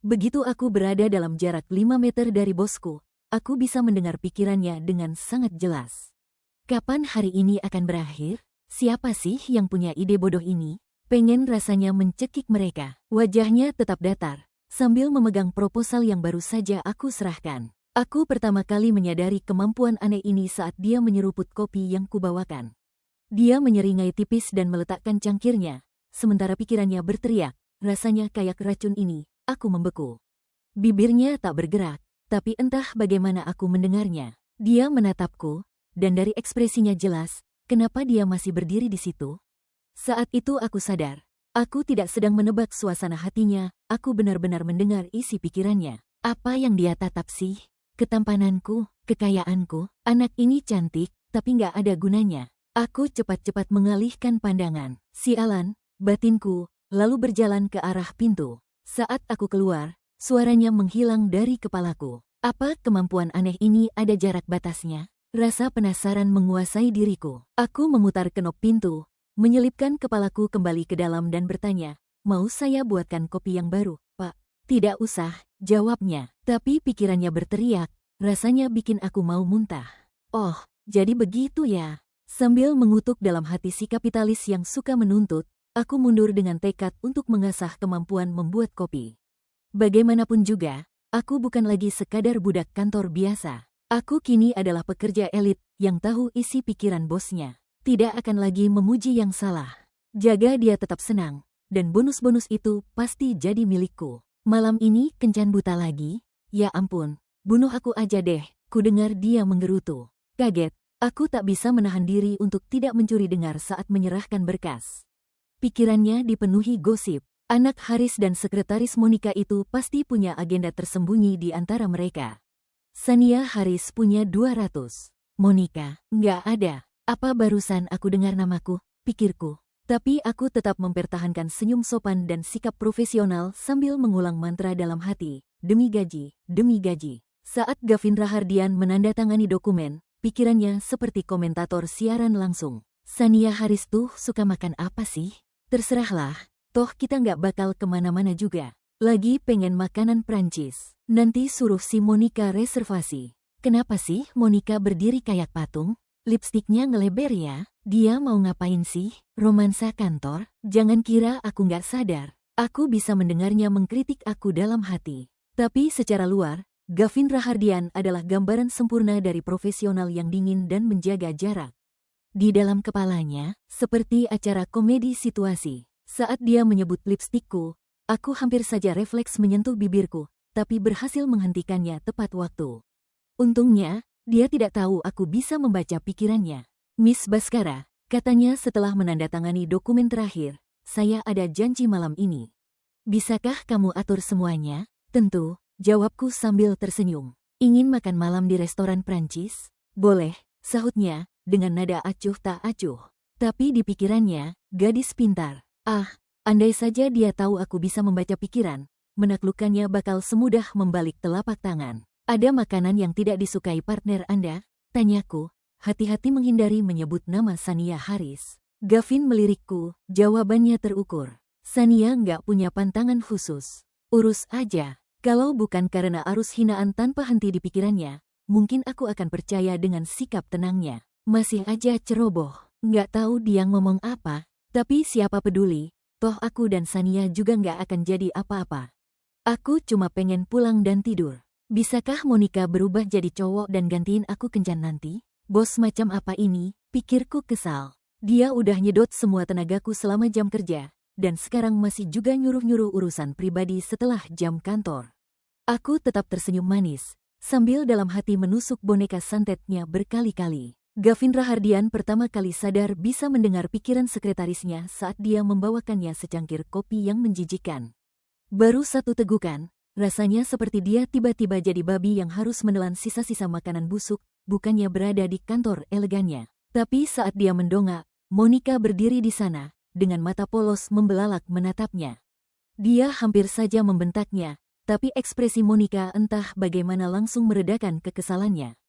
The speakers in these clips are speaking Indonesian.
Begitu aku berada dalam jarak 5 meter dari bosku, aku bisa mendengar pikirannya dengan sangat jelas. Kapan hari ini akan berakhir? Siapa sih yang punya ide bodoh ini? Pengen rasanya mencekik mereka. Wajahnya tetap datar, sambil memegang proposal yang baru saja aku serahkan. Aku pertama kali menyadari kemampuan aneh ini saat dia menyeruput kopi yang kubawakan. Dia menyeringai tipis dan meletakkan cangkirnya, sementara pikirannya berteriak, rasanya kayak racun ini. Aku membeku. Bibirnya tak bergerak, tapi entah bagaimana aku mendengarnya. Dia menatapku, dan dari ekspresinya jelas, kenapa dia masih berdiri di situ. Saat itu aku sadar, aku tidak sedang menebak suasana hatinya, aku benar-benar mendengar isi pikirannya. Apa yang dia tatap sih? Ketampananku, kekayaanku, anak ini cantik, tapi nggak ada gunanya. Aku cepat-cepat mengalihkan pandangan. Sialan, batinku, lalu berjalan ke arah pintu. Saat aku keluar, suaranya menghilang dari kepalaku. Apa kemampuan aneh ini ada jarak batasnya? Rasa penasaran menguasai diriku. Aku memutar kenop pintu, menyelipkan kepalaku kembali ke dalam dan bertanya, mau saya buatkan kopi yang baru, Pak? Tidak usah, jawabnya. Tapi pikirannya berteriak, rasanya bikin aku mau muntah. Oh, jadi begitu ya. Sambil mengutuk dalam hati si kapitalis yang suka menuntut, aku mundur dengan tekad untuk mengasah kemampuan membuat kopi. Bagaimanapun juga, aku bukan lagi sekadar budak kantor biasa. Aku kini adalah pekerja elit yang tahu isi pikiran bosnya. Tidak akan lagi memuji yang salah. Jaga dia tetap senang, dan bonus-bonus itu pasti jadi milikku. Malam ini kencan buta lagi? Ya ampun, bunuh aku aja deh, ku dengar dia menggerutu. Kaget, aku tak bisa menahan diri untuk tidak mencuri dengar saat menyerahkan berkas. Pikirannya dipenuhi gosip. Anak Haris dan sekretaris Monica itu pasti punya agenda tersembunyi di antara mereka. Sania Haris punya 200. Monica, nggak ada. Apa barusan aku dengar namaku? Pikirku. Tapi aku tetap mempertahankan senyum sopan dan sikap profesional sambil mengulang mantra dalam hati. Demi gaji, demi gaji. Saat Gavin Rahardian menandatangani dokumen, pikirannya seperti komentator siaran langsung. Sania Haris tuh suka makan apa sih? Terserahlah, toh kita nggak bakal kemana-mana juga. Lagi pengen makanan Prancis. Nanti suruh si Monica reservasi. Kenapa sih Monica berdiri kayak patung? Lipstiknya ngeleber ya? Dia mau ngapain sih? Romansa kantor? Jangan kira aku nggak sadar. Aku bisa mendengarnya mengkritik aku dalam hati. Tapi secara luar, Gavin Rahardian adalah gambaran sempurna dari profesional yang dingin dan menjaga jarak. Di dalam kepalanya, seperti acara komedi situasi. Saat dia menyebut lipstikku, aku hampir saja refleks menyentuh bibirku, tapi berhasil menghentikannya tepat waktu. Untungnya, dia tidak tahu aku bisa membaca pikirannya. Miss Baskara, katanya setelah menandatangani dokumen terakhir, saya ada janji malam ini. Bisakah kamu atur semuanya? Tentu, jawabku sambil tersenyum. Ingin makan malam di restoran Prancis? Boleh, sahutnya, dengan nada acuh tak acuh. Tapi di pikirannya, gadis pintar. Ah, andai saja dia tahu aku bisa membaca pikiran, menaklukkannya bakal semudah membalik telapak tangan. Ada makanan yang tidak disukai partner Anda? Tanyaku, hati-hati menghindari menyebut nama Sania Haris. Gavin melirikku, jawabannya terukur. Sania nggak punya pantangan khusus. Urus aja. Kalau bukan karena arus hinaan tanpa henti di pikirannya, mungkin aku akan percaya dengan sikap tenangnya. Masih aja ceroboh, nggak tahu dia ngomong apa, tapi siapa peduli, toh aku dan Sania juga nggak akan jadi apa-apa. Aku cuma pengen pulang dan tidur. Bisakah Monica berubah jadi cowok dan gantiin aku kencan nanti? Bos macam apa ini? Pikirku kesal. Dia udah nyedot semua tenagaku selama jam kerja, dan sekarang masih juga nyuruh-nyuruh urusan pribadi setelah jam kantor. Aku tetap tersenyum manis, sambil dalam hati menusuk boneka santetnya berkali-kali. Gavin Rahardian pertama kali sadar bisa mendengar pikiran sekretarisnya saat dia membawakannya secangkir kopi yang menjijikan. Baru satu tegukan, rasanya seperti dia tiba-tiba jadi babi yang harus menelan sisa-sisa makanan busuk, bukannya berada di kantor elegannya. Tapi saat dia mendongak, Monica berdiri di sana, dengan mata polos membelalak menatapnya. Dia hampir saja membentaknya, tapi ekspresi Monica entah bagaimana langsung meredakan kekesalannya.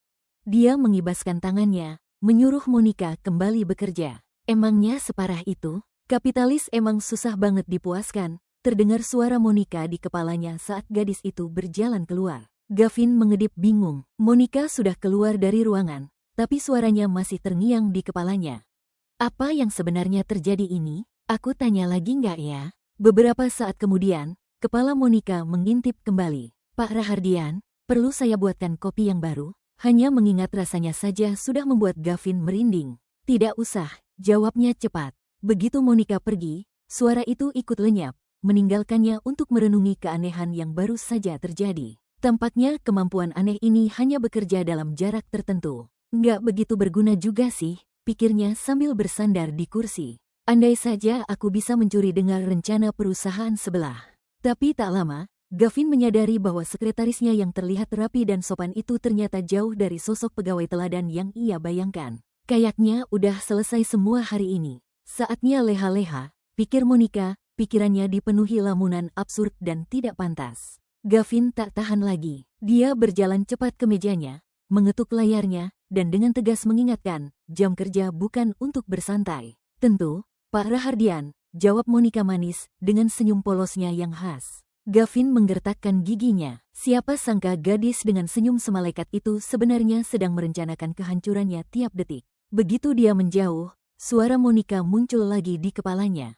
Dia mengibaskan tangannya, menyuruh Monica kembali bekerja. Emangnya separah itu? Kapitalis emang susah banget dipuaskan, Terdengar suara Monica di kepalanya saat gadis itu berjalan keluar. Gavin mengedip bingung. Monica sudah keluar dari ruangan, tapi suaranya masih terngiang di kepalanya. Apa yang sebenarnya terjadi ini? Aku tanya lagi nggak ya? Beberapa saat kemudian, kepala Monica mengintip kembali. Pak Rahardian, perlu saya buatkan kopi yang baru? Hanya mengingat rasanya saja sudah membuat Gavin merinding. Tidak usah, jawabnya cepat. Begitu Monica pergi, suara itu ikut lenyap, meninggalkannya untuk merenungi keanehan yang baru saja terjadi. Tampaknya kemampuan aneh ini hanya bekerja dalam jarak tertentu. Nggak begitu berguna juga sih, pikirnya sambil bersandar di kursi. Andai saja aku bisa mencuri dengar rencana perusahaan sebelah. Tapi tak lama, Gavin menyadari bahwa sekretarisnya yang terlihat rapi dan sopan itu ternyata jauh dari sosok pegawai teladan yang ia bayangkan. Kayaknya udah selesai semua hari ini. Saatnya leha-leha, pikir Monica, pikirannya dipenuhi lamunan absurd dan tidak pantas. Gavin tak tahan lagi. Dia berjalan cepat ke mejanya, mengetuk layarnya, dan dengan tegas mengingatkan, jam kerja bukan untuk bersantai. Tentu, Pak Rahardian, jawab Monica manis, dengan senyum polosnya yang khas. Gavin menggertakkan giginya. Siapa sangka gadis dengan senyum semalaikat itu sebenarnya sedang merencanakan kehancurannya tiap detik. Begitu dia menjauh, suara Monica muncul lagi di kepalanya.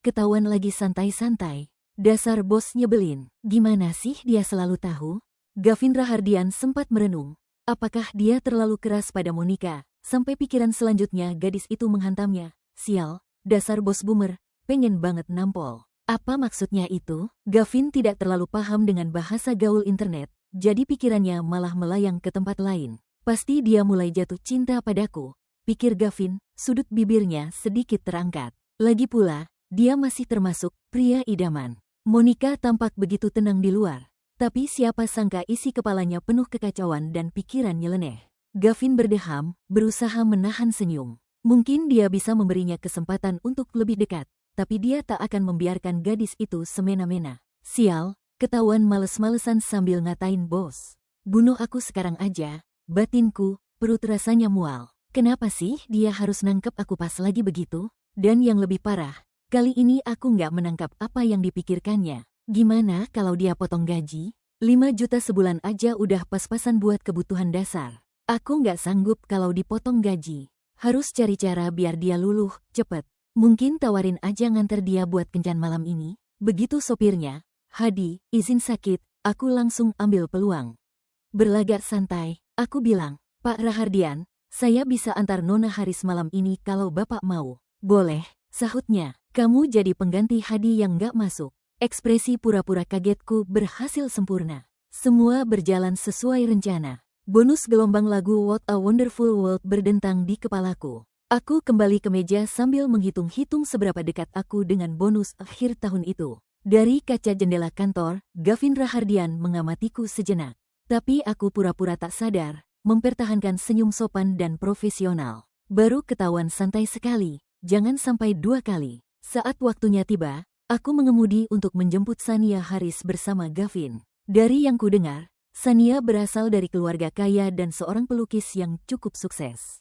Ketahuan lagi santai-santai. Dasar bos nyebelin. Gimana sih dia selalu tahu? Gavin Rahardian sempat merenung. Apakah dia terlalu keras pada Monica, sampai pikiran selanjutnya gadis itu menghantamnya. Sial, dasar bos boomer, pengen banget nampol. Apa maksudnya itu? Gavin tidak terlalu paham dengan bahasa gaul internet, jadi pikirannya malah melayang ke tempat lain. Pasti dia mulai jatuh cinta padaku, pikir Gavin, sudut bibirnya sedikit terangkat. Lagi pula, dia masih termasuk pria idaman. Monica tampak begitu tenang di luar, tapi siapa sangka isi kepalanya penuh kekacauan dan pikiran nyeleneh. Gavin berdeham, berusaha menahan senyum. Mungkin dia bisa memberinya kesempatan untuk lebih dekat, tapi dia tak akan membiarkan gadis itu semena-mena. Sial, ketahuan males-malesan sambil ngatain bos. Bunuh aku sekarang aja, batinku, perut rasanya mual. Kenapa sih dia harus nangkep aku pas lagi begitu? Dan yang lebih parah, kali ini aku nggak menangkap apa yang dipikirkannya. Gimana kalau dia potong gaji? 5 juta sebulan aja udah pas-pasan buat kebutuhan dasar. Aku nggak sanggup kalau dipotong gaji. Harus cari cara biar dia luluh, cepet. Mungkin tawarin aja nganter dia buat kencan malam ini. Begitu sopirnya, Hadi, izin sakit, aku langsung ambil peluang. Berlagak santai, aku bilang, Pak Rahardian, saya bisa antar Nona Haris malam ini kalau Bapak mau. Boleh, sahutnya. Kamu jadi pengganti Hadi yang gak masuk. Ekspresi pura-pura kagetku berhasil sempurna. Semua berjalan sesuai rencana. Bonus gelombang lagu What a Wonderful World berdentang di kepalaku. Aku kembali ke meja sambil menghitung-hitung seberapa dekat aku dengan bonus akhir tahun itu. Dari kaca jendela kantor, Gavin Rahardian mengamatiku sejenak. Tapi aku pura-pura tak sadar, mempertahankan senyum sopan dan profesional. Baru ketahuan santai sekali, jangan sampai 2 kali. Saat waktunya tiba, aku mengemudi untuk menjemput Sania Haris bersama Gavin. Dari yang kudengar, Sania berasal dari keluarga kaya dan seorang pelukis yang cukup sukses.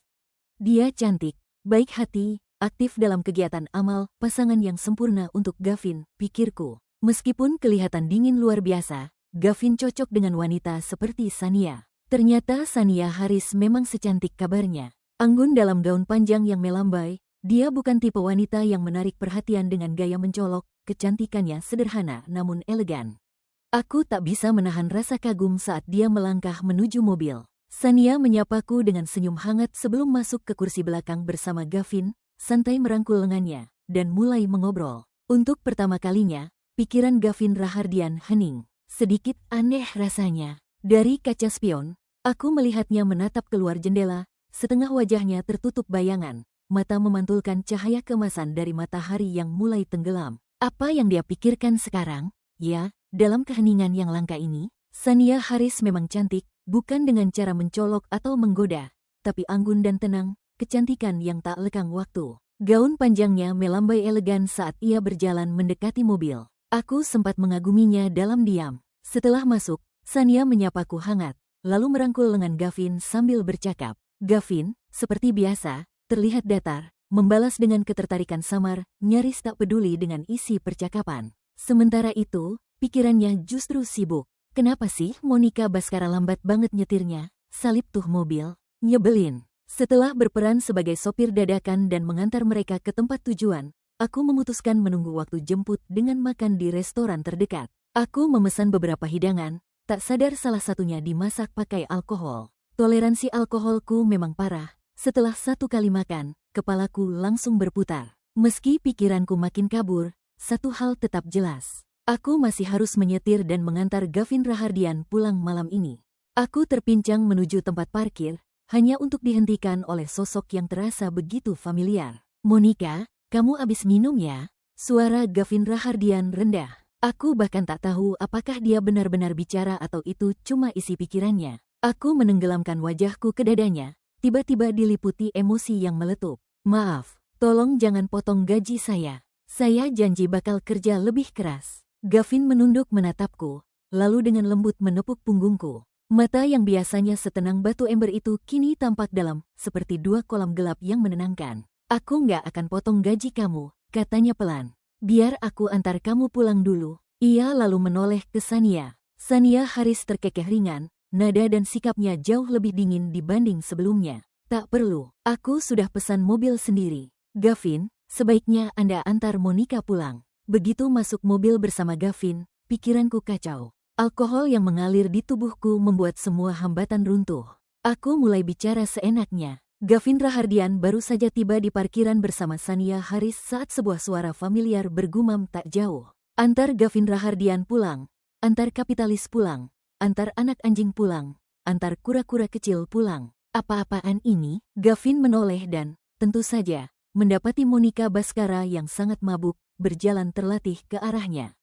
Dia cantik, baik hati, aktif dalam kegiatan amal, pasangan yang sempurna untuk Gavin, pikirku. Meskipun kelihatan dingin luar biasa, Gavin cocok dengan wanita seperti Sania. Ternyata Sania Haris memang secantik kabarnya. Anggun dalam gaun panjang yang melambai, dia bukan tipe wanita yang menarik perhatian dengan gaya mencolok, kecantikannya sederhana namun elegan. Aku tak bisa menahan rasa kagum saat dia melangkah menuju mobil. Sania menyapaku dengan senyum hangat sebelum masuk ke kursi belakang bersama Gavin, santai merangkul lengannya, dan mulai mengobrol. Untuk pertama kalinya, pikiran Gavin Rahardian hening. Sedikit aneh rasanya. Dari kaca spion, aku melihatnya menatap keluar jendela, setengah wajahnya tertutup bayangan. Mata memantulkan cahaya kemasan dari matahari yang mulai tenggelam. Apa yang dia pikirkan sekarang? Ya, dalam keheningan yang langka ini, Sania Haris memang cantik, bukan dengan cara mencolok atau menggoda, tapi anggun dan tenang, kecantikan yang tak lekang waktu. Gaun panjangnya melambai elegan saat ia berjalan mendekati mobil. Aku sempat mengaguminya dalam diam. Setelah masuk, Sania menyapaku hangat, lalu merangkul lengan Gavin sambil bercakap. Gavin, seperti biasa, terlihat datar, membalas dengan ketertarikan samar, nyaris tak peduli dengan isi percakapan. Sementara itu, pikirannya justru sibuk. Kenapa sih Monica Baskara lambat banget nyetirnya? Salip tuh mobil. Nyebelin. Setelah berperan sebagai sopir dadakan dan mengantar mereka ke tempat tujuan, aku memutuskan menunggu waktu jemput dengan makan di restoran terdekat. Aku memesan beberapa hidangan, tak sadar salah satunya dimasak pakai alkohol. Toleransi alkoholku memang parah. Setelah satu kali makan, kepalaku langsung berputar. Meski pikiranku makin kabur, satu hal tetap jelas. Aku masih harus menyetir dan mengantar Gavin Rahardian pulang malam ini. Aku terpincang menuju tempat parkir, hanya untuk dihentikan oleh sosok yang terasa begitu familiar. Monica, kamu abis minum ya? Suara Gavin Rahardian rendah. Aku bahkan tak tahu apakah dia benar-benar bicara atau itu cuma isi pikirannya. Aku menenggelamkan wajahku ke dadanya, tiba-tiba diliputi emosi yang meletup. Maaf, tolong jangan potong gaji saya. Saya janji bakal kerja lebih keras. Gavin menunduk menatapku, lalu dengan lembut menepuk punggungku. Mata yang biasanya setenang batu ember itu kini tampak dalam, seperti dua kolam gelap yang menenangkan. Aku nggak akan potong gaji kamu, katanya pelan. Biar aku antar kamu pulang dulu. Ia lalu menoleh ke Sania. Sania Haris terkekeh ringan, nada dan sikapnya jauh lebih dingin dibanding sebelumnya. Tak perlu, aku sudah pesan mobil sendiri. Gavin, sebaiknya Anda antar Monica pulang. Begitu masuk mobil bersama Gavin, pikiranku kacau. Alkohol yang mengalir di tubuhku membuat semua hambatan runtuh. Aku mulai bicara seenaknya. Gavin Rahardian baru saja tiba di parkiran bersama Sania Haris saat sebuah suara familiar bergumam tak jauh. Antar Gavin Rahardian pulang, antar kapitalis pulang, antar anak anjing pulang, antar kura-kura kecil pulang. Apa-apaan ini? Gavin menoleh dan, tentu saja, mendapati Monica Baskara yang sangat mabuk, berjalan terlatih ke arahnya.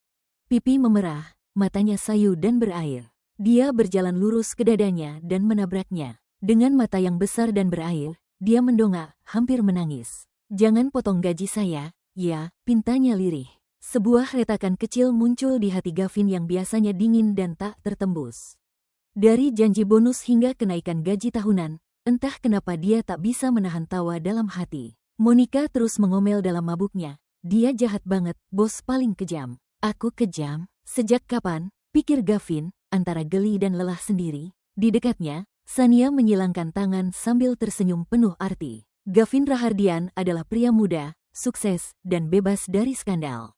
Pipi memerah, matanya sayu dan berair. Dia berjalan lurus ke dadanya dan menabraknya. Dengan mata yang besar dan berair, dia mendongak, hampir menangis. Jangan potong gaji saya, ya, pintanya lirih. Sebuah retakan kecil muncul di hati Gavin yang biasanya dingin dan tak tertembus. Dari janji bonus hingga kenaikan gaji tahunan, entah kenapa dia tak bisa menahan tawa dalam hati. Monica terus mengomel dalam mabuknya. Dia jahat banget, bos paling kejam. Aku kejam? Sejak kapan? Pikir Gavin, antara geli dan lelah sendiri. Di dekatnya, Sania menyilangkan tangan sambil tersenyum penuh arti. Gavin Rahardian adalah pria muda, sukses, dan bebas dari skandal.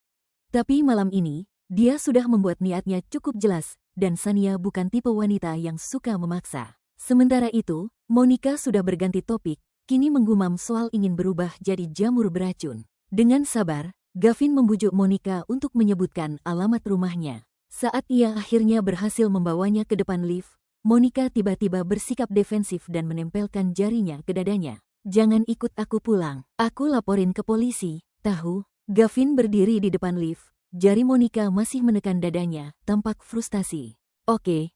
Tapi malam ini, dia sudah membuat niatnya cukup jelas, dan Sania bukan tipe wanita yang suka memaksa. Sementara itu, Monica sudah berganti topik, kini menggumam soal ingin berubah jadi jamur beracun. Dengan sabar, Gavin membujuk Monica untuk menyebutkan alamat rumahnya. Saat ia akhirnya berhasil membawanya ke depan lift, Monica tiba-tiba bersikap defensif dan menempelkan jarinya ke dadanya. Jangan ikut aku pulang, aku laporin ke polisi, tahu? Gavin berdiri di depan lift, jari Monica masih menekan dadanya, tampak frustasi. Oke,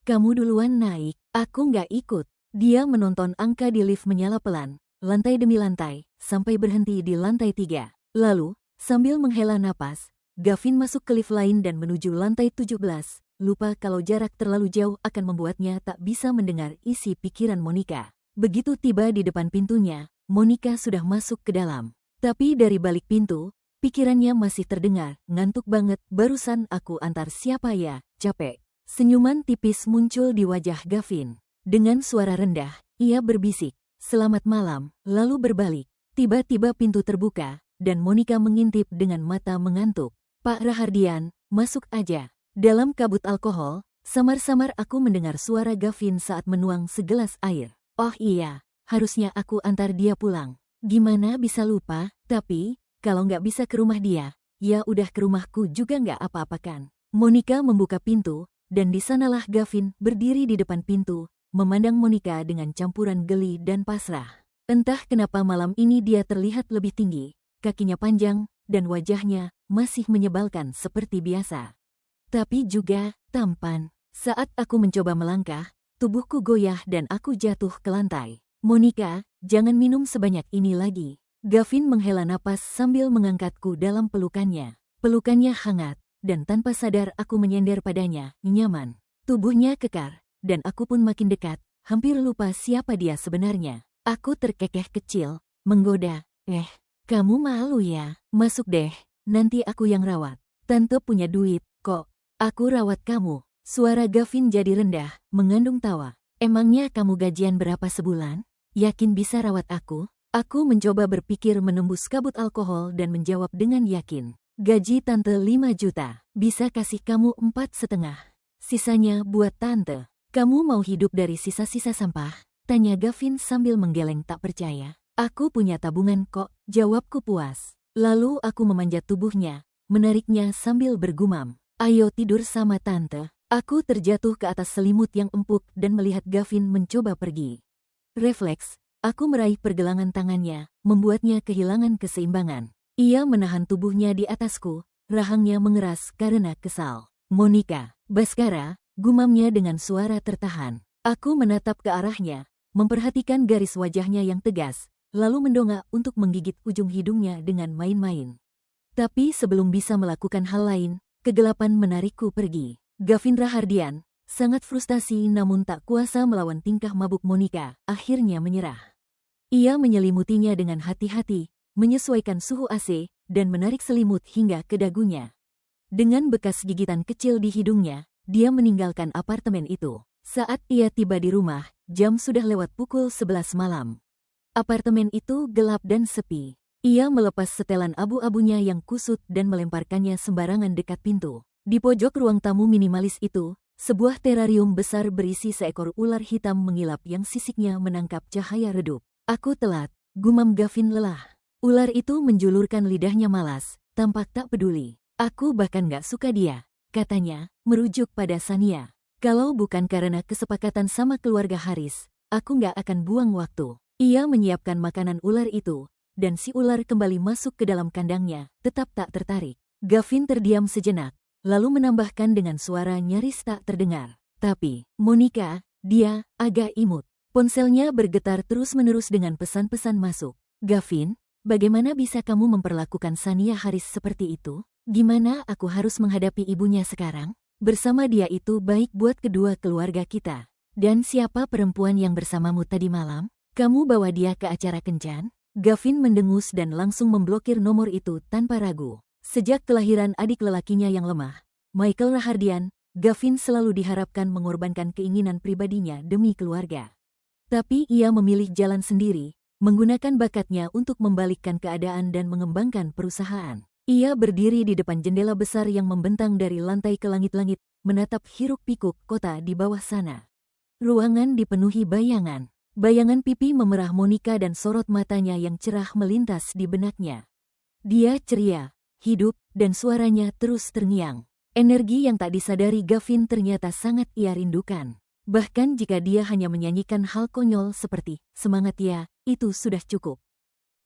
kamu duluan naik, aku nggak ikut. Dia menonton angka di lift menyala pelan, lantai demi lantai, sampai berhenti di lantai 3. Lalu, sambil menghela napas, Gavin masuk ke lift lain dan menuju lantai 17. Lupa kalau jarak terlalu jauh akan membuatnya tak bisa mendengar isi pikiran Monica. Begitu tiba di depan pintunya, Monica sudah masuk ke dalam. Tapi dari balik pintu, pikirannya masih terdengar, ngantuk banget, barusan aku antar siapa ya, capek. Senyuman tipis muncul di wajah Gavin. Dengan suara rendah, ia berbisik, selamat malam, lalu berbalik. Tiba-tiba pintu terbuka, dan Monica mengintip dengan mata mengantuk. Pak Rahardian, masuk aja. Dalam kabut alkohol, samar-samar aku mendengar suara Gavin saat menuang segelas air. Oh iya, harusnya aku antar dia pulang. Gimana bisa lupa, tapi, kalau nggak bisa ke rumah dia, ya udah ke rumahku juga nggak apa-apakan. Monica membuka pintu, dan di sanalah Gavin berdiri di depan pintu, memandang Monica dengan campuran geli dan pasrah. Entah kenapa malam ini dia terlihat lebih tinggi, kakinya panjang, dan wajahnya masih menyebalkan seperti biasa. Tapi juga tampan. Saat aku mencoba melangkah, tubuhku goyah dan aku jatuh ke lantai. Monica, jangan minum sebanyak ini lagi. Gavin menghela napas sambil mengangkatku dalam pelukannya. Pelukannya hangat, dan tanpa sadar aku menyender padanya, nyaman. Tubuhnya kekar, dan aku pun makin dekat, hampir lupa siapa dia sebenarnya. Aku terkekeh kecil, menggoda. Kamu malu ya? Masuk deh, nanti aku yang rawat. Tante punya duit, kok. Aku rawat kamu. Suara Gavin jadi rendah, mengandung tawa. Emangnya kamu gajian berapa sebulan? Yakin bisa rawat aku? Aku mencoba berpikir menembus kabut alkohol dan menjawab dengan yakin. Gaji tante 5 juta. Bisa kasih kamu 4,5. Sisanya buat tante. Kamu mau hidup dari sisa-sisa sampah? Tanya Gavin sambil menggeleng tak percaya. Aku punya tabungan kok, jawabku puas. Lalu aku memanjat tubuhnya, menariknya sambil bergumam. Ayo tidur sama tante. Aku terjatuh ke atas selimut yang empuk dan melihat Gavin mencoba pergi. Refleks, aku meraih pergelangan tangannya, membuatnya kehilangan keseimbangan. Ia menahan tubuhnya di atasku, rahangnya mengeras karena kesal. Monica, Baskara, gumamnya dengan suara tertahan. Aku menatap ke arahnya, memperhatikan garis wajahnya yang tegas, lalu mendongak untuk menggigit ujung hidungnya dengan main-main. Tapi sebelum bisa melakukan hal lain, kegelapan menarikku pergi. Gavin Rahardian, sangat frustasi namun tak kuasa melawan tingkah mabuk Monica, akhirnya menyerah. Ia menyelimutinya dengan hati-hati, menyesuaikan suhu AC, dan menarik selimut hingga ke dagunya. Dengan bekas gigitan kecil di hidungnya, dia meninggalkan apartemen itu. Saat ia tiba di rumah, jam sudah lewat pukul 11 malam. Apartemen itu gelap dan sepi. Ia melepas setelan abu-abunya yang kusut dan melemparkannya sembarangan dekat pintu. Di pojok ruang tamu minimalis itu, sebuah terarium besar berisi seekor ular hitam mengilap yang sisiknya menangkap cahaya redup. Aku telat, gumam Gavin lelah. Ular itu menjulurkan lidahnya malas, tampak tak peduli. Aku bahkan gak suka dia, katanya, merujuk pada Sania. Kalau bukan karena kesepakatan sama keluarga Haris, aku gak akan buang waktu. Ia menyiapkan makanan ular itu, dan si ular kembali masuk ke dalam kandangnya, tetap tak tertarik. Gavin terdiam sejenak, lalu menambahkan dengan suara nyaris tak terdengar. Tapi, Monica, dia agak imut. Ponselnya bergetar terus-menerus dengan pesan-pesan masuk. Gavin, bagaimana bisa kamu memperlakukan Sania Haris seperti itu? Gimana aku harus menghadapi ibunya sekarang? Bersama dia itu baik buat kedua keluarga kita. Dan siapa perempuan yang bersamamu tadi malam? Kamu bawa dia ke acara kencan? Gavin mendengus dan langsung memblokir nomor itu tanpa ragu. Sejak kelahiran adik lelakinya yang lemah, Michael Rahardian, Gavin selalu diharapkan mengorbankan keinginan pribadinya demi keluarga. Tapi ia memilih jalan sendiri, menggunakan bakatnya untuk membalikkan keadaan dan mengembangkan perusahaan. Ia berdiri di depan jendela besar yang membentang dari lantai ke langit-langit, menatap hiruk-pikuk kota di bawah sana. Ruangan dipenuhi bayangan. Bayangan pipi memerah Monica dan sorot matanya yang cerah melintas di benaknya. Dia ceria, hidup, dan suaranya terus terngiang. Energi yang tak disadari Gavin ternyata sangat ia rindukan. Bahkan jika dia hanya menyanyikan hal konyol seperti "semangat ya", itu sudah cukup.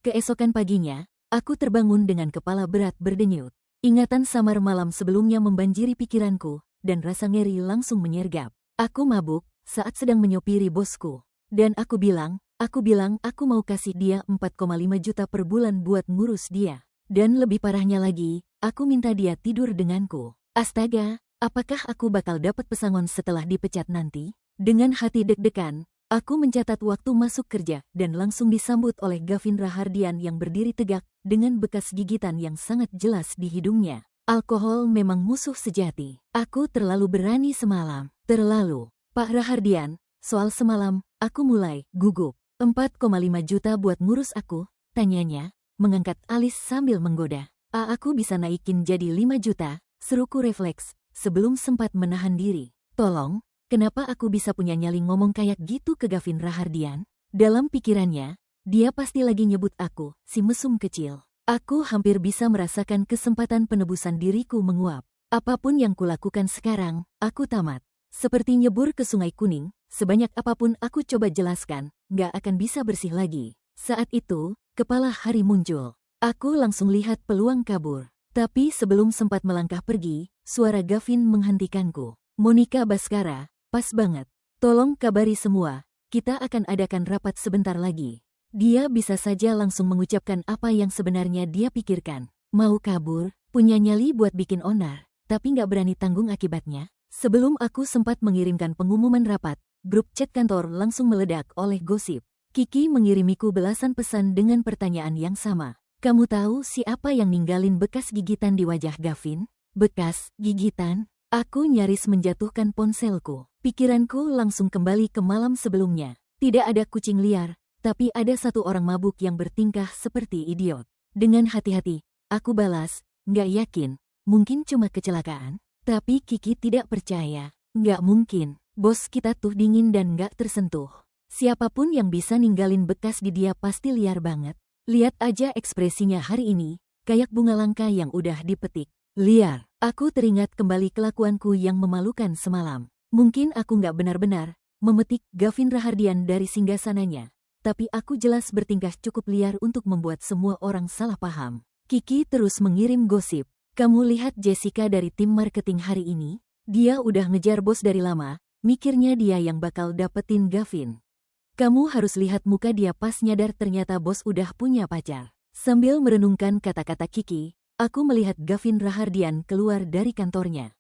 Keesokan paginya, aku terbangun dengan kepala berat berdenyut. Ingatan samar malam sebelumnya membanjiri pikiranku, dan rasa ngeri langsung menyergap. Aku mabuk saat sedang menyopiri bosku. Dan aku bilang aku mau kasih dia 4,5 juta per bulan buat ngurus dia. Dan lebih parahnya lagi, aku minta dia tidur denganku. Astaga, apakah aku bakal dapat pesangon setelah dipecat nanti? Dengan hati deg-degan, aku mencatat waktu masuk kerja dan langsung disambut oleh Gavin Rahardian yang berdiri tegak dengan bekas gigitan yang sangat jelas di hidungnya. Alkohol memang musuh sejati. Aku terlalu berani semalam. Terlalu. Pak Rahardian, soal semalam, aku mulai gugup. 4,5 juta buat ngurus aku, tanyanya, mengangkat alis sambil menggoda. Aku bisa naikin jadi 5 juta, seruku refleks, sebelum sempat menahan diri. Tolong, kenapa aku bisa punya nyali ngomong kayak gitu ke Gavin Rahardian? Dalam pikirannya, dia pasti lagi nyebut aku, si mesum kecil. Aku hampir bisa merasakan kesempatan penebusan diriku menguap. Apapun yang kulakukan sekarang, aku tamat. Seperti nyebur ke Sungai Kuning, sebanyak apapun aku coba jelaskan, gak akan bisa bersih lagi. Saat itu, kepala hari muncul. Aku langsung lihat peluang kabur. Tapi sebelum sempat melangkah pergi, suara Gavin menghentikanku. Monica Baskara, pas banget. Tolong kabari semua, kita akan adakan rapat sebentar lagi. Dia bisa saja langsung mengucapkan apa yang sebenarnya dia pikirkan. Mau kabur, punya nyali buat bikin onar, tapi gak berani tanggung akibatnya. Sebelum aku sempat mengirimkan pengumuman rapat, grup chat kantor langsung meledak oleh gosip. Kiki mengirimiku belasan pesan dengan pertanyaan yang sama. Kamu tahu siapa yang ninggalin bekas gigitan di wajah Gavin? bekas gigitan. Aku nyaris menjatuhkan ponselku. Pikiranku langsung kembali ke malam sebelumnya. Tidak ada kucing liar, tapi ada satu orang mabuk yang bertingkah seperti idiot. Dengan hati-hati, aku balas, nggak yakin, mungkin cuma kecelakaan. Tapi Kiki tidak percaya. Nggak mungkin, bos kita tuh dingin dan nggak tersentuh. Siapapun yang bisa ninggalin bekas di dia pasti liar banget. Lihat aja ekspresinya hari ini, kayak bunga langka yang udah dipetik. Liar. Aku teringat kembali kelakuanku yang memalukan semalam. Mungkin aku nggak benar-benar memetik Gavin Rahardian dari singgasananya, tapi aku jelas bertingkah cukup liar untuk membuat semua orang salah paham. Kiki terus mengirim gosip. Kamu lihat Jessica dari tim marketing hari ini? Dia udah ngejar bos dari lama, mikirnya dia yang bakal dapetin Gavin. Kamu harus lihat muka dia pas nyadar ternyata bos udah punya pacar. Sambil merenungkan kata-kata Kiki, aku melihat Gavin Rahardian keluar dari kantornya.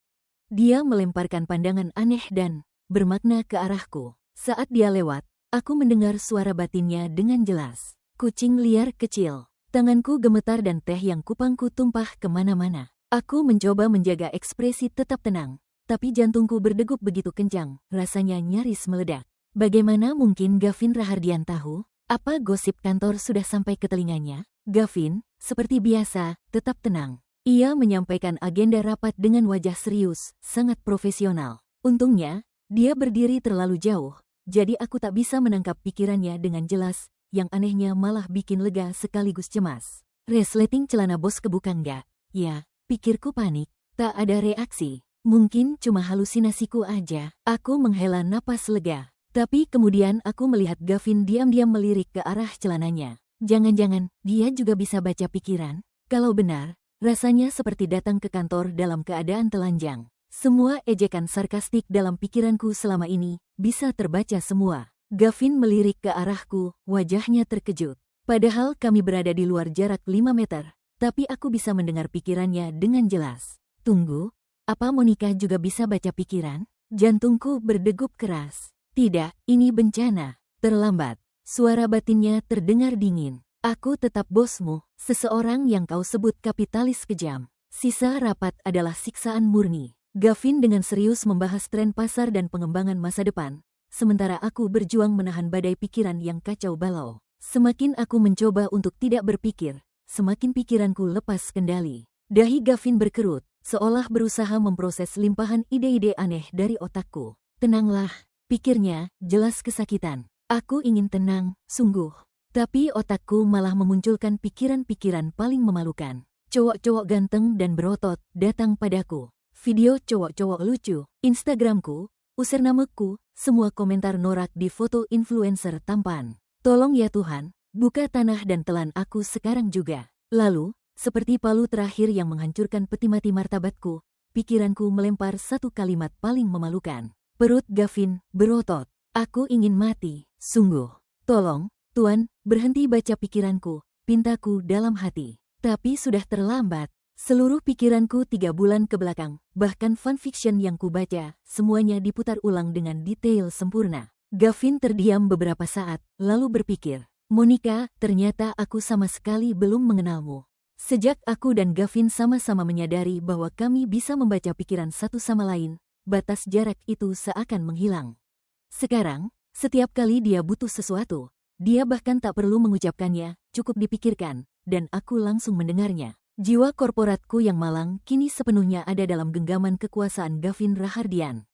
Dia melemparkan pandangan aneh dan bermakna ke arahku. Saat dia lewat, aku mendengar suara batinnya dengan jelas. Kucing liar kecil. Tanganku gemetar dan teh yang kupangku tumpah kemana-mana. Aku mencoba menjaga ekspresi tetap tenang, tapi jantungku berdegup begitu kencang, rasanya nyaris meledak. Bagaimana mungkin Gavin Rahardian tahu? Apa gosip kantor sudah sampai ke telinganya? Gavin, seperti biasa, tetap tenang. Ia menyampaikan agenda rapat dengan wajah serius, sangat profesional. Untungnya, dia berdiri terlalu jauh, jadi aku tak bisa menangkap pikirannya dengan jelas, yang anehnya malah bikin lega sekaligus cemas. Resleting celana bos kebuka nggak? Ya, pikirku panik. Tak ada reaksi. Mungkin cuma halusinasiku aja. Aku menghela napas lega. Tapi kemudian aku melihat Gavin diam-diam melirik ke arah celananya. Jangan-jangan dia juga bisa baca pikiran? Kalau benar, rasanya seperti datang ke kantor dalam keadaan telanjang. Semua ejekan sarkastik dalam pikiranku selama ini bisa terbaca semua. Gavin melirik ke arahku, wajahnya terkejut. Padahal kami berada di luar jarak 5 meter, tapi aku bisa mendengar pikirannya dengan jelas. Tunggu, apa Monica juga bisa baca pikiran? Jantungku berdegup keras. Tidak, ini bencana. Terlambat. Suara batinnya terdengar dingin. Aku tetap bosmu, seseorang yang kau sebut kapitalis kejam. Sisa rapat adalah siksaan murni. Gavin dengan serius membahas tren pasar dan pengembangan masa depan, sementara aku berjuang menahan badai pikiran yang kacau balau. Semakin aku mencoba untuk tidak berpikir, semakin pikiranku lepas kendali. Dahi Gavin berkerut, seolah berusaha memproses limpahan ide-ide aneh dari otakku. Tenanglah, pikirnya, jelas kesakitan. Aku ingin tenang, sungguh. Tapi otakku malah memunculkan pikiran-pikiran paling memalukan. Cowok-cowok ganteng dan berotot datang padaku. Video cowok-cowok lucu, Instagramku, usernameku, semua komentar norak di foto influencer tampan. Tolong ya Tuhan, buka tanah dan telan aku sekarang juga. Lalu, seperti palu terakhir yang menghancurkan peti mati martabatku, pikiranku melempar satu kalimat paling memalukan. Perut Gavin berotot. Aku ingin mati, sungguh. Tolong, Tuan, berhenti baca pikiranku, pintaku dalam hati. Tapi sudah terlambat. Seluruh pikiranku 3 bulan ke belakang, bahkan fanfiction yang kubaca, semuanya diputar ulang dengan detail sempurna. Gavin terdiam beberapa saat, lalu berpikir, Monica, ternyata aku sama sekali belum mengenalmu. Sejak aku dan Gavin sama-sama menyadari bahwa kami bisa membaca pikiran satu sama lain, batas jarak itu seakan menghilang. Sekarang, setiap kali dia butuh sesuatu, dia bahkan tak perlu mengucapkannya, cukup dipikirkan, dan aku langsung mendengarnya. Jiwa korporatku yang malang kini sepenuhnya ada dalam genggaman kekuasaan Gavin Rahardian.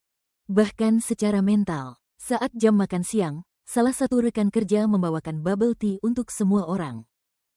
Bahkan secara mental, saat jam makan siang, salah satu rekan kerja membawakan bubble tea untuk semua orang.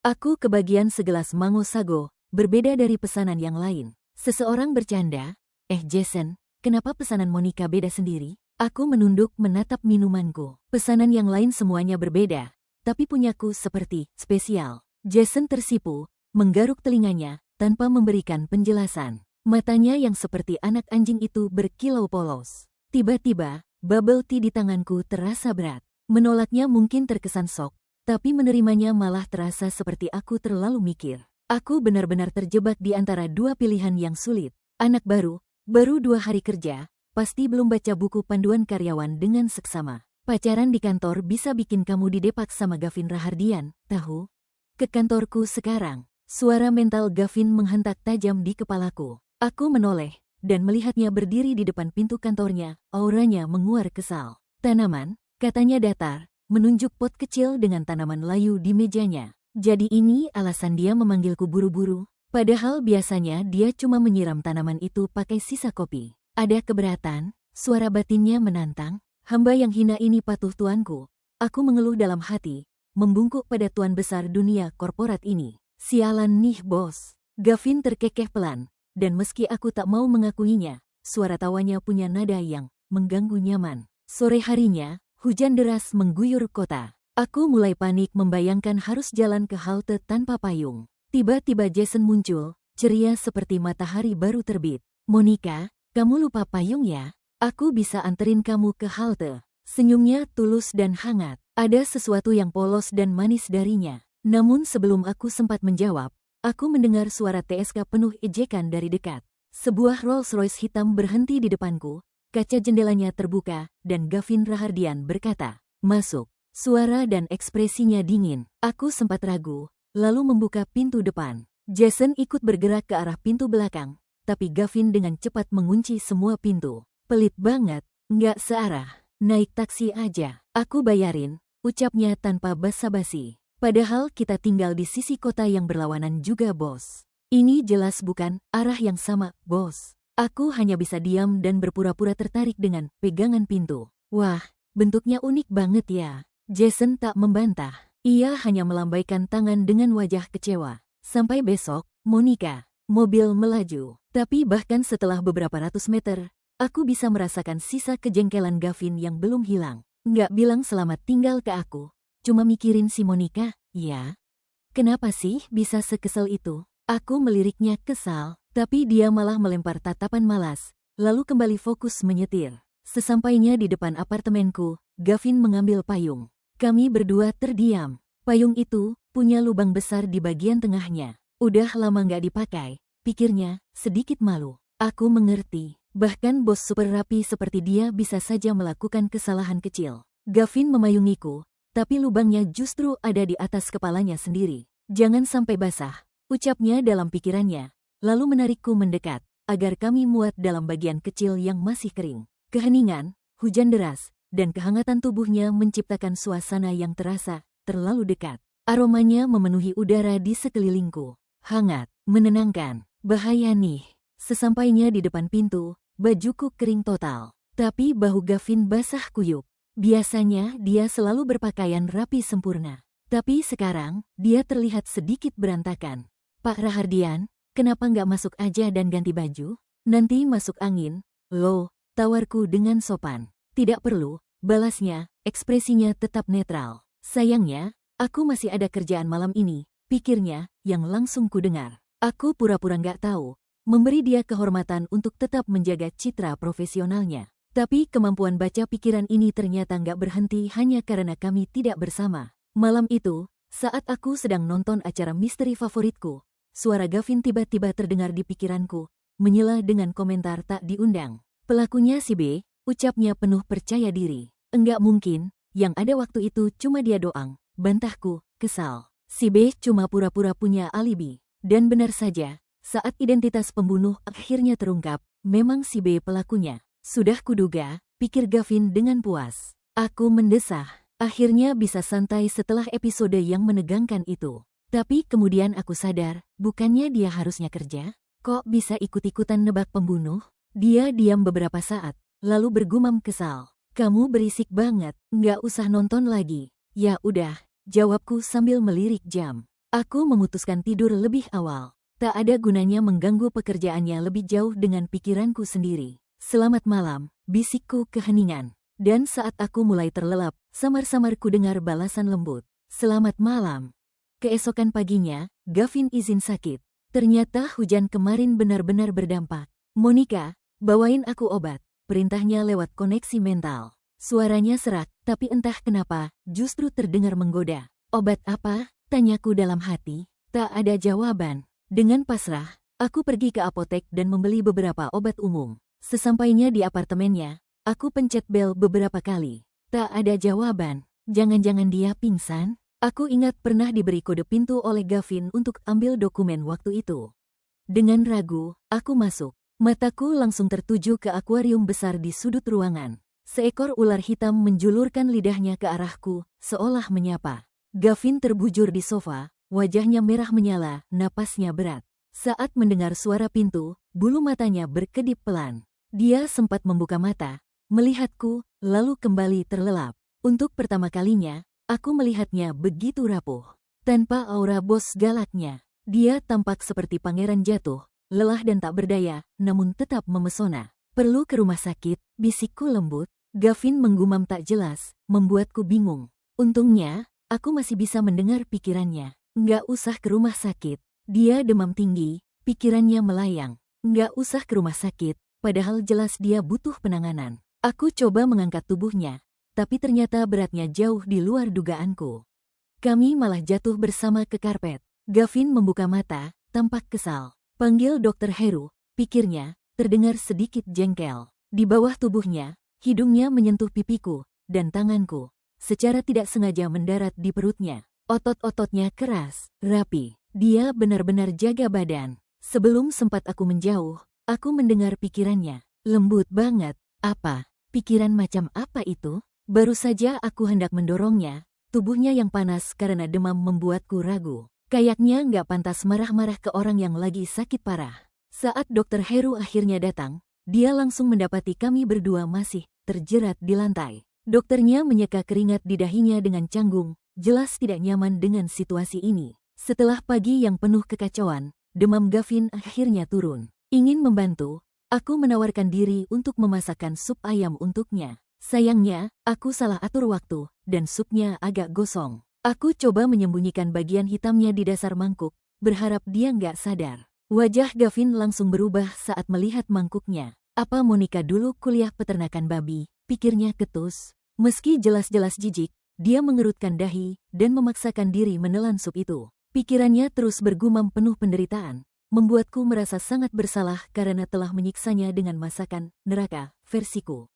Aku kebagian segelas mango sago, berbeda dari pesanan yang lain. Seseorang bercanda, Jason, kenapa pesanan Monica beda sendiri? Aku menunduk menatap minumanku. Pesanan yang lain semuanya berbeda, tapi punyaku seperti spesial. Jason tersipu, menggaruk telinganya, tanpa memberikan penjelasan. Matanya yang seperti anak anjing itu berkilau polos. Tiba-tiba, bubble tea di tanganku terasa berat. Menolaknya mungkin terkesan sok, tapi menerimanya malah terasa seperti aku terlalu mikir. Aku benar-benar terjebak di antara dua pilihan yang sulit. Anak baru 2 hari kerja, pasti belum baca buku panduan karyawan dengan seksama. Pacaran di kantor bisa bikin kamu didepak sama Gavin Rahardian, tahu? Ke kantorku sekarang. Suara mental Gavin menghentak tajam di kepalaku. Aku menoleh, dan melihatnya berdiri di depan pintu kantornya, auranya menguar kesal. Tanaman, katanya datar, menunjuk pot kecil dengan tanaman layu di mejanya. Jadi ini alasan dia memanggilku buru-buru, padahal biasanya dia cuma menyiram tanaman itu pakai sisa kopi. Ada keberatan, suara batinnya menantang. Hamba yang hina ini patuh tuanku. Aku mengeluh dalam hati, membungkuk pada tuan besar dunia korporat ini. Sialan nih bos. Gavin terkekeh pelan, dan meski aku tak mau mengakuinya, suara tawanya punya nada yang mengganggu nyaman. Sore harinya, hujan deras mengguyur kota. Aku mulai panik membayangkan harus jalan ke halte tanpa payung. Tiba-tiba Jason muncul, ceria seperti matahari baru terbit. Monica, kamu lupa payung ya? Aku bisa anterin kamu ke halte. Senyumnya tulus dan hangat. Ada sesuatu yang polos dan manis darinya. Namun sebelum aku sempat menjawab, aku mendengar suara TSK penuh ejekan dari dekat. Sebuah Rolls-Royce hitam berhenti di depanku, kaca jendelanya terbuka, dan Gavin Rahardian berkata, "Masuk." Suara dan ekspresinya dingin. Aku sempat ragu, lalu membuka pintu depan. Jason ikut bergerak ke arah pintu belakang, tapi Gavin dengan cepat mengunci semua pintu. Pelit banget, nggak searah. Naik taksi aja. Aku bayarin, ucapnya tanpa basa-basi. Padahal kita tinggal di sisi kota yang berlawanan juga, bos. Ini jelas bukan arah yang sama, bos. Aku hanya bisa diam dan berpura-pura tertarik dengan pegangan pintu. Wah, bentuknya unik banget ya. Jason tak membantah. Ia hanya melambaikan tangan dengan wajah kecewa. Sampai besok, Monica. Mobil melaju. Tapi bahkan setelah beberapa ratus meter, aku bisa merasakan sisa kejengkelan Gavin yang belum hilang. Nggak bilang selamat tinggal ke aku. Cuma mikirin si Monica, ya. Kenapa sih bisa sekesal itu? Aku meliriknya kesal, tapi dia malah melempar tatapan malas, lalu kembali fokus menyetir. Sesampainya di depan apartemenku, Gavin mengambil payung. Kami berdua terdiam. Payung itu punya lubang besar di bagian tengahnya. Udah lama nggak dipakai, pikirnya, sedikit malu. Aku mengerti, bahkan bos super rapi seperti dia bisa saja melakukan kesalahan kecil. Gavin memayungiku, tapi lubangnya justru ada di atas kepalanya sendiri. Jangan sampai basah, ucapnya dalam pikirannya, lalu menarikku mendekat, agar kami muat dalam bagian kecil yang masih kering. Keheningan, hujan deras, dan kehangatan tubuhnya menciptakan suasana yang terasa terlalu dekat. Aromanya memenuhi udara di sekelilingku. Hangat, menenangkan, bahaya nih. Sesampainya di depan pintu, bajuku kering total. Tapi bahu Gavin basah kuyup. Biasanya dia selalu berpakaian rapi sempurna. Tapi sekarang, dia terlihat sedikit berantakan. Pak Rahardian, kenapa nggak masuk aja dan ganti baju? Nanti masuk angin, loh, tawarku dengan sopan. Tidak perlu, balasnya, ekspresinya tetap netral. Sayangnya, aku masih ada kerjaan malam ini, pikirnya, yang langsung kudengar. Aku pura-pura nggak tahu, memberi dia kehormatan untuk tetap menjaga citra profesionalnya. Tapi kemampuan baca pikiran ini ternyata nggak berhenti hanya karena kami tidak bersama. Malam itu, saat aku sedang nonton acara misteri favoritku, suara Gavin tiba-tiba terdengar di pikiranku, menyela dengan komentar tak diundang. Pelakunya si B, ucapnya penuh percaya diri. Enggak mungkin, yang ada waktu itu cuma dia doang, bantahku, kesal. Si B cuma pura-pura punya alibi. Dan benar saja, saat identitas pembunuh akhirnya terungkap, memang si B pelakunya. Sudah kuduga, pikir Gavin dengan puas. Aku mendesah, akhirnya bisa santai setelah episode yang menegangkan itu. Tapi kemudian aku sadar, bukannya dia harusnya kerja? Kok bisa ikut-ikutan nebak pembunuh? Dia diam beberapa saat, lalu bergumam kesal. Kamu berisik banget, nggak usah nonton lagi. Ya udah, jawabku sambil melirik jam. Aku memutuskan tidur lebih awal. Tak ada gunanya mengganggu pekerjaannya lebih jauh dengan pikiranku sendiri. Selamat malam, bisikku keheningan. Dan saat aku mulai terlelap, samar-samar ku dengar balasan lembut. Selamat malam. Keesokan paginya, Gavin izin sakit. Ternyata hujan kemarin benar-benar berdampak. Monica, bawain aku obat, perintahnya lewat koneksi mental. Suaranya serak, tapi entah kenapa, justru terdengar menggoda. Obat apa? Tanyaku dalam hati. Tak ada jawaban. Dengan pasrah, aku pergi ke apotek dan membeli beberapa obat umum. Sesampainya di apartemennya, aku pencet bel beberapa kali. Tak ada jawaban. Jangan-jangan dia pingsan? Aku ingat pernah diberi kode pintu oleh Gavin untuk ambil dokumen waktu itu. Dengan ragu, aku masuk. Mataku langsung tertuju ke akuarium besar di sudut ruangan. Seekor ular hitam menjulurkan lidahnya ke arahku, seolah menyapa. Gavin terbujur di sofa, wajahnya merah menyala, napasnya berat. Saat mendengar suara pintu, bulu matanya berkedip pelan. Dia sempat membuka mata, melihatku, lalu kembali terlelap. Untuk pertama kalinya, aku melihatnya begitu rapuh. Tanpa aura bos galaknya, dia tampak seperti pangeran jatuh, lelah dan tak berdaya, namun tetap memesona. Perlu ke rumah sakit, bisikku lembut. Gavin menggumam tak jelas, membuatku bingung. Untungnya, aku masih bisa mendengar pikirannya. Nggak usah ke rumah sakit. Dia demam tinggi, pikirannya melayang. Nggak usah ke rumah sakit, padahal jelas dia butuh penanganan. Aku coba mengangkat tubuhnya, tapi ternyata beratnya jauh di luar dugaanku. Kami malah jatuh bersama ke karpet. Gavin membuka mata, tampak kesal. Panggil Dokter Heru, pikirnya, terdengar sedikit jengkel. Di bawah tubuhnya, hidungnya menyentuh pipiku dan tanganku. Secara tidak sengaja mendarat di perutnya. Otot-ototnya keras, rapi. Dia benar-benar jaga badan. Sebelum sempat aku menjauh, aku mendengar pikirannya. Lembut banget. Apa? Pikiran macam apa itu? Baru saja aku hendak mendorongnya. Tubuhnya yang panas karena demam membuatku ragu. Kayaknya nggak pantas marah-marah ke orang yang lagi sakit parah. Saat Dokter Heru akhirnya datang, dia langsung mendapati kami berdua masih terjerat di lantai. Dokternya menyeka keringat di dahinya dengan canggung, jelas tidak nyaman dengan situasi ini. Setelah pagi yang penuh kekacauan, demam Gavin akhirnya turun. Ingin membantu, aku menawarkan diri untuk memasakkan sup ayam untuknya. Sayangnya, aku salah atur waktu, dan supnya agak gosong. Aku coba menyembunyikan bagian hitamnya di dasar mangkuk, berharap dia nggak sadar. Wajah Gavin langsung berubah saat melihat mangkuknya. Apa Monica dulu kuliah peternakan babi, pikirnya ketus. Meski jelas-jelas jijik, dia mengerutkan dahi dan memaksakan diri menelan sup itu. Pikirannya terus bergumam penuh penderitaan, membuatku merasa sangat bersalah karena telah menyiksanya dengan masakan neraka versiku.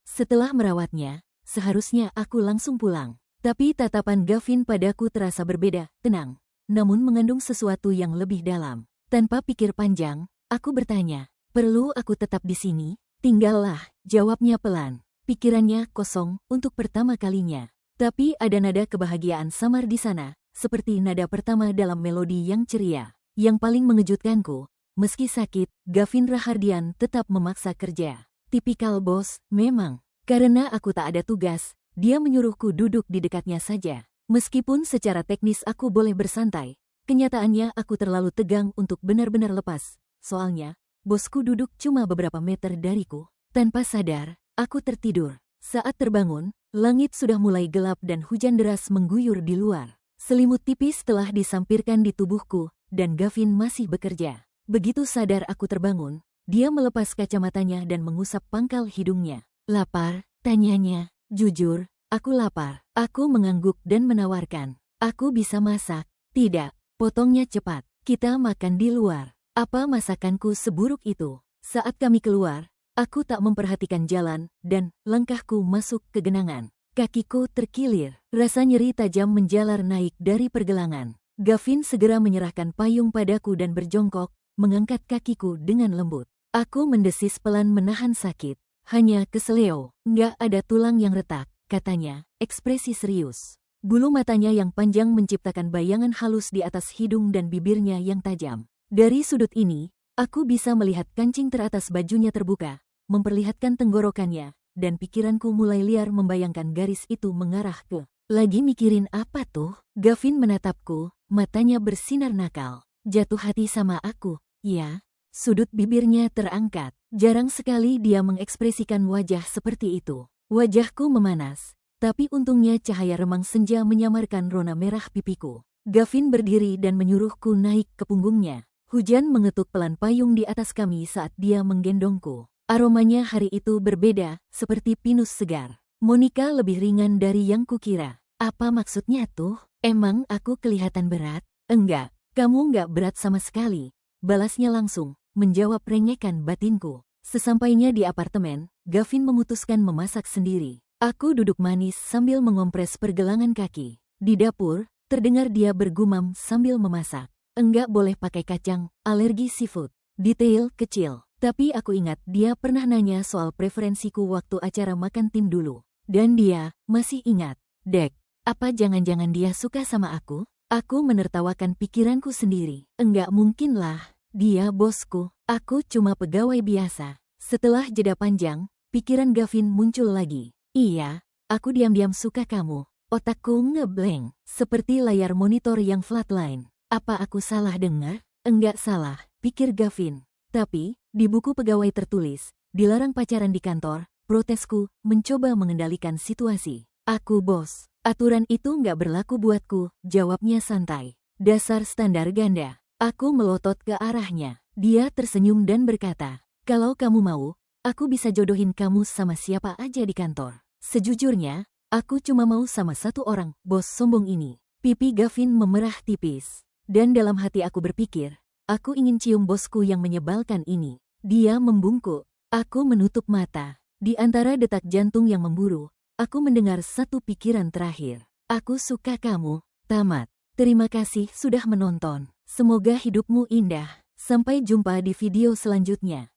Setelah merawatnya, seharusnya aku langsung pulang. Tapi tatapan Gavin padaku terasa berbeda, tenang, namun mengandung sesuatu yang lebih dalam. Tanpa pikir panjang, aku bertanya, perlu aku tetap di sini? Tinggallah, jawabnya pelan. Pikirannya kosong untuk pertama kalinya. Tapi ada nada kebahagiaan samar di sana, seperti nada pertama dalam melodi yang ceria. Yang paling mengejutkanku, meski sakit, Gavin Rahardian tetap memaksa kerja. Tipikal bos, memang. Karena aku tak ada tugas, dia menyuruhku duduk di dekatnya saja. Meskipun secara teknis aku boleh bersantai, kenyataannya aku terlalu tegang untuk benar-benar lepas. Soalnya, bosku duduk cuma beberapa meter dariku. Tanpa sadar, aku tertidur. Saat terbangun, langit sudah mulai gelap dan hujan deras mengguyur di luar. Selimut tipis telah disampirkan di tubuhku, dan Gavin masih bekerja. Begitu sadar aku terbangun, dia melepas kacamatanya dan mengusap pangkal hidungnya. Lapar? Tanyanya. Jujur, aku lapar. Aku mengangguk dan menawarkan. Aku bisa masak. Tidak, potongnya cepat. Kita makan di luar. Apa masakanku seburuk itu? Saat kami keluar, aku tak memperhatikan jalan, dan langkahku masuk ke genangan. Kakiku terkilir. Rasa nyeri tajam menjalar naik dari pergelangan. Gavin segera menyerahkan payung padaku dan berjongkok, mengangkat kakiku dengan lembut. Aku mendesis pelan menahan sakit. Hanya keseleo, nggak ada tulang yang retak, katanya, ekspresi serius. Bulu matanya yang panjang menciptakan bayangan halus di atas hidung dan bibirnya yang tajam. Dari sudut ini, aku bisa melihat kancing teratas bajunya terbuka, memperlihatkan tenggorokannya, dan pikiranku mulai liar membayangkan garis itu mengarah ke. Lagi mikirin apa tuh? Gavin menatapku, matanya bersinar nakal. Jatuh hati sama aku, ya? Sudut bibirnya terangkat. Jarang sekali dia mengekspresikan wajah seperti itu. Wajahku memanas, tapi untungnya cahaya remang senja menyamarkan rona merah pipiku. Gavin berdiri dan menyuruhku naik ke punggungnya. Hujan mengetuk pelan payung di atas kami saat dia menggendongku. Aromanya hari itu berbeda, seperti pinus segar. Monica lebih ringan dari yang kukira. Apa maksudnya tuh? Emang aku kelihatan berat? Enggak, kamu enggak berat sama sekali. Balasnya langsung. Menjawab rengekan batinku. Sesampainya di apartemen, Gavin memutuskan memasak sendiri. Aku duduk manis sambil mengompres pergelangan kaki. Di dapur, terdengar dia bergumam sambil memasak. Enggak boleh pakai kacang, alergi seafood. Detail kecil. Tapi aku ingat dia pernah nanya soal preferensiku waktu acara makan tim dulu. Dan dia masih ingat. Dek, apa jangan-jangan dia suka sama aku? Aku menertawakan pikiranku sendiri. Enggak mungkin lah. Dia bosku. Aku cuma pegawai biasa. Setelah jeda panjang, pikiran Gavin muncul lagi. Iya, aku diam-diam suka kamu. Otakku ngeblank, seperti layar monitor yang flatline. Apa aku salah dengar? Enggak salah, pikir Gavin. Tapi, di buku pegawai tertulis, dilarang pacaran di kantor, protesku mencoba mengendalikan situasi. Aku bos, aturan itu nggak berlaku buatku, jawabnya santai. Dasar standar ganda. Aku melotot ke arahnya. Dia tersenyum dan berkata, kalau kamu mau, aku bisa jodohin kamu sama siapa aja di kantor. Sejujurnya, aku cuma mau sama satu orang, bos sombong ini. Pipi Gavin memerah tipis. Dan dalam hati aku berpikir, aku ingin cium bosku yang menyebalkan ini. Dia membungkuk. Aku menutup mata. Di antara detak jantung yang memburu, aku mendengar satu pikiran terakhir. Aku suka kamu. Tamat. Terima kasih sudah menonton. Semoga hidupmu indah. Sampai jumpa di video selanjutnya.